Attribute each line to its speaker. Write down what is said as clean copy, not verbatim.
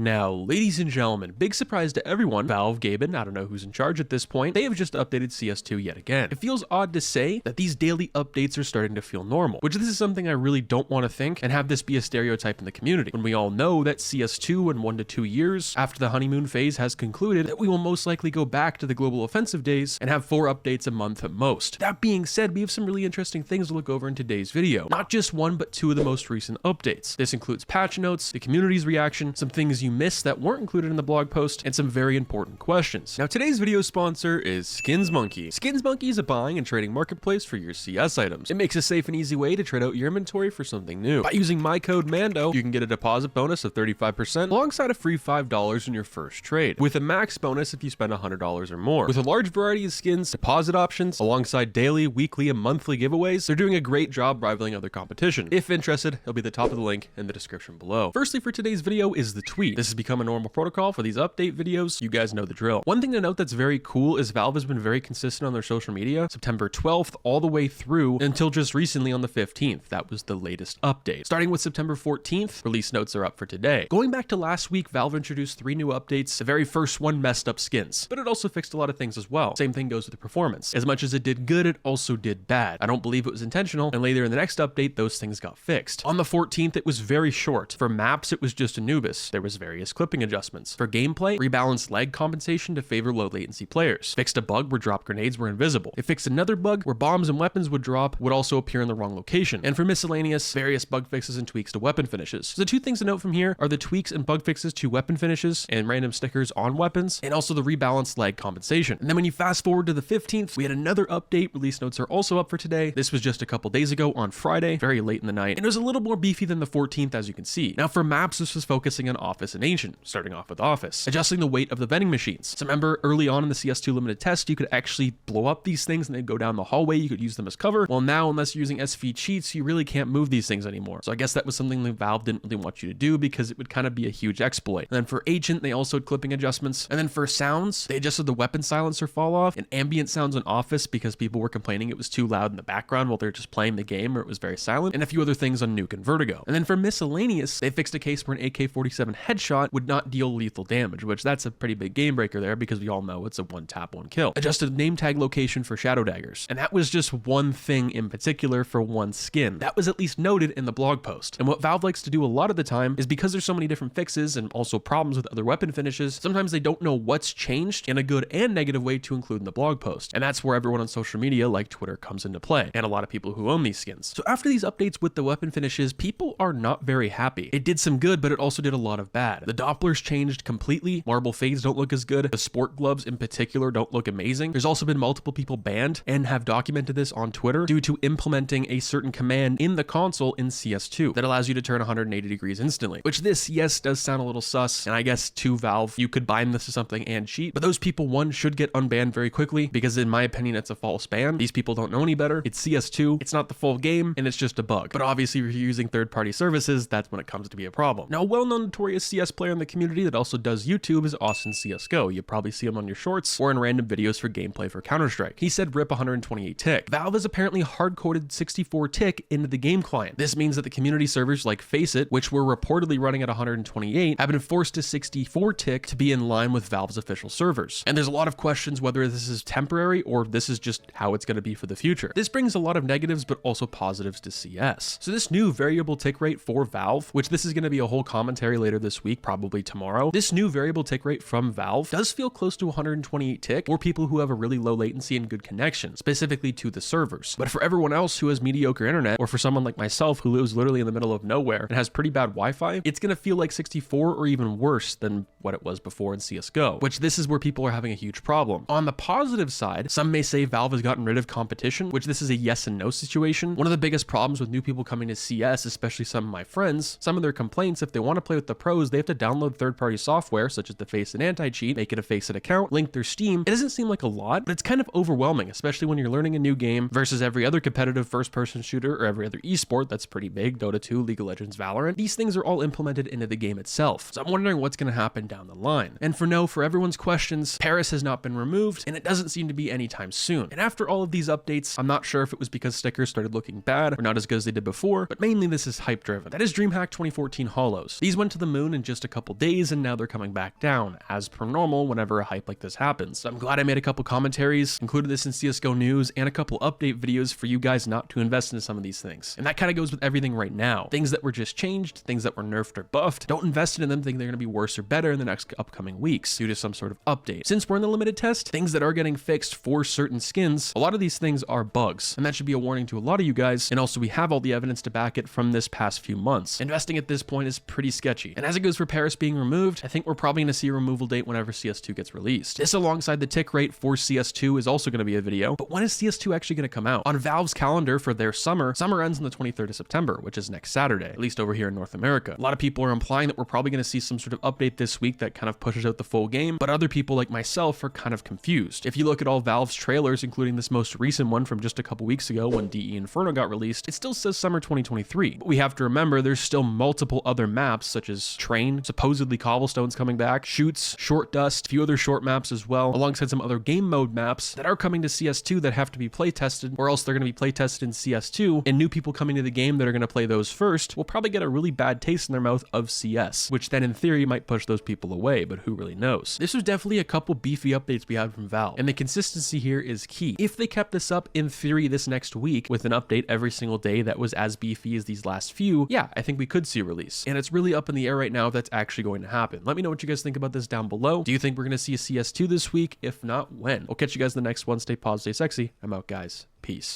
Speaker 1: Now, ladies and gentlemen, big surprise to everyone, Valve, Gaben, I don't know who's in charge at this point, they have just updated CS2 yet again. It feels odd to say that these daily updates are starting to feel normal, which this is something I really don't want to think and have this be a stereotype in the community, when we all know that CS2 in 1 to 2 years after the honeymoon phase has concluded that we will most likely go back to the global offensive days and have 4 updates a month at most. That being said, we have some really interesting things to look over in today's video. Not just 1, but 2 of the most recent updates. This includes patch notes, the community's reaction, some things you missed that weren't included in the blog post, and some very important questions. Now, today's video sponsor is SkinsMonkey. SkinsMonkey is a buying and trading marketplace for your CS items. It makes a safe and easy way to trade out your inventory for something new. By using my code MANDO, you can get a deposit bonus of 35% alongside a free $5 in your first trade, with a max bonus if you spend $100 or more. With a large variety of skins, deposit options, alongside daily, weekly, and monthly giveaways, they're doing a great job rivaling other competition. If interested, it'll be at the top of the link in the description below. Firstly, for today's video is the tweet. This has become a normal protocol for these update videos. You guys know the drill. One thing to note that's very cool is Valve has been very consistent on their social media, September 12th all the way through until just recently on the 15th. That was the latest update. Starting with September 14th, release notes are up for today. Going back to last week, Valve introduced 3 new updates. The very first one messed up skins, but it also fixed a lot of things as well. Same thing goes with the performance. As much as it did good, it also did bad. I don't believe it was intentional, and later in the next update, those things got fixed. On the 14th, it was very short. For maps, it was just Anubis. There was various clipping adjustments. For gameplay, rebalanced lag compensation to favor low latency players. Fixed a bug where drop grenades were invisible. It fixed another bug where bombs and weapons would drop would also appear in the wrong location. And for miscellaneous, various bug fixes and tweaks to weapon finishes. So the 2 things to note from here are the tweaks and bug fixes to weapon finishes and random stickers on weapons, and also the rebalanced lag compensation. And then when you fast forward to the 15th, we had another update. Release notes are also up for today. This was just a couple days ago on Friday, very late in the night, and it was a little more beefy than the 14th, as you can see. Now for maps, this was focusing on Office and Ancient, starting off with Office, adjusting the weight of the vending machines. So remember, early on in the CS2 limited test, you could actually blow up these things and they'd go down the hallway. You could use them as cover. Well, now, unless you're using SV cheats, you really can't move these things anymore. So I guess that was something that Valve didn't really want you to do because it would kind of be a huge exploit. And then for Ancient, they also had clipping adjustments. And then for sounds, they adjusted the weapon silencer fall off and ambient sounds in Office because people were complaining it was too loud in the background while they're just playing the game or it was very silent, and a few other things on Nuke and Vertigo. And then for miscellaneous, they fixed a case where an AK-47 headshot would not deal lethal damage, which that's a pretty big game breaker there because we all know it's a 1 tap 1 kill. Adjusted name tag location for shadow daggers. And that was just one thing in particular for one skin. That was at least noted in the blog post. And what Valve likes to do a lot of the time is because there's so many different fixes and also problems with other weapon finishes, sometimes they don't know what's changed in a good and negative way to include in the blog post. And that's where everyone on social media like Twitter comes into play, and a lot of people who own these skins. So after these updates with the weapon finishes, people are not very happy. It did some good, but it also did a lot of bad. The Dopplers changed completely. Marble fades don't look as good. The sport gloves in particular don't look amazing. There's also been multiple people banned and have documented this on Twitter due to implementing a certain command in the console in CS2 that allows you to turn 180 degrees instantly, which this, yes, does sound a little sus. And I guess to Valve, you could bind this to something and cheat, but those people, one, should get unbanned very quickly because in my opinion, it's a false ban. These people don't know any better. It's CS2. It's not the full game and it's just a bug. But obviously if you're using third-party services, that's when it comes to be a problem. Now, a well-known notorious CS player in the community that also does YouTube is Austin CSGO. You probably see him on your shorts or in random videos for gameplay for Counter-Strike. He said rip 128 tick. Valve has apparently hard-coded 64 tick into the game client. This means that the community servers like Faceit, which were reportedly running at 128, have been forced to 64 tick to be in line with Valve's official servers. And there's a lot of questions whether this is temporary or this is just how it's going to be for the future. This brings a lot of negatives but also positives to CS. So this new variable tick rate for Valve, which this is going to be a whole commentary later this week, probably tomorrow, this new variable tick rate from Valve does feel close to 128 tick for people who have a really low latency and good connection, specifically to the servers. But for everyone else who has mediocre internet, or for someone like myself who lives literally in the middle of nowhere and has pretty bad Wi-Fi, it's going to feel like 64 or even worse than what it was before in CSGO, which this is where people are having a huge problem. On the positive side, some may say Valve has gotten rid of competition, which this is a yes and no situation. One of the biggest problems with new people coming to CS, especially some of my friends, some of their complaints, if they want to play with the pros, they have to download third-party software such as the Faceit anti-cheat, make it a Faceit account, link their Steam. It doesn't seem like a lot, but it's kind of overwhelming, especially when you're learning a new game versus every other competitive first-person shooter or every other esport that's pretty big, Dota 2, League of Legends, Valorant. These things are all implemented into the game itself. So I'm wondering what's going to happen down the line. And for everyone's questions, Paris has not been removed, and it doesn't seem to be anytime soon. And after all of these updates, I'm not sure if it was because stickers started looking bad or not as good as they did before, but mainly this is hype driven. That is DreamHack 2014 Hollows. These went to the moon in just just a couple days, and now they're coming back down, as per normal whenever a hype like this happens. So I'm glad I made a couple commentaries, included this in CSGO news, and a couple update videos for you guys not to invest into some of these things. And that kind of goes with everything right now. Things that were just changed, things that were nerfed or buffed, don't invest in them thinking they're going to be worse or better in the next upcoming weeks due to some sort of update. Since we're in the limited test, things that are getting fixed for certain skins, a lot of these things are bugs, and that should be a warning to a lot of you guys. And also we have all the evidence to back it from this past few months. Investing at this point is pretty sketchy. And as it goes for Paris being removed, I think we're probably going to see a removal date whenever CS2 gets released. This alongside the tick rate for CS2 is also going to be a video, but when is CS2 actually going to come out? On Valve's calendar for their summer ends on the 23rd of September, which is next Saturday, at least over here in North America. A lot of people are implying that we're probably going to see some sort of update this week that kind of pushes out the full game, but other people like myself are kind of confused. If you look at all Valve's trailers, including this most recent one from just a couple weeks ago when DE Inferno got released, it still says summer 2023. But we have to remember there's still multiple other maps such as Train, supposedly Cobblestone's coming back, Shoots, Short Dust, a few other short maps as well, alongside some other game mode maps that are coming to CS2 that have to be play tested, or else they're going to be play tested in CS2, and new people coming to the game that are going to play those first will probably get a really bad taste in their mouth of CS, which then in theory might push those people away, but who really knows? This was definitely a couple beefy updates we had from Valve, and the consistency here is key. If they kept this up in theory this next week with an update every single day that was as beefy as these last few, yeah, I think we could see a release. And it's really up in the air right now if that's actually going to happen. Let me know what you guys think about this down below. Do you think we're going to see a CS2 this week? If not, when? I'll catch you guys in the next one. Stay positive, stay sexy. I'm out, guys. Peace.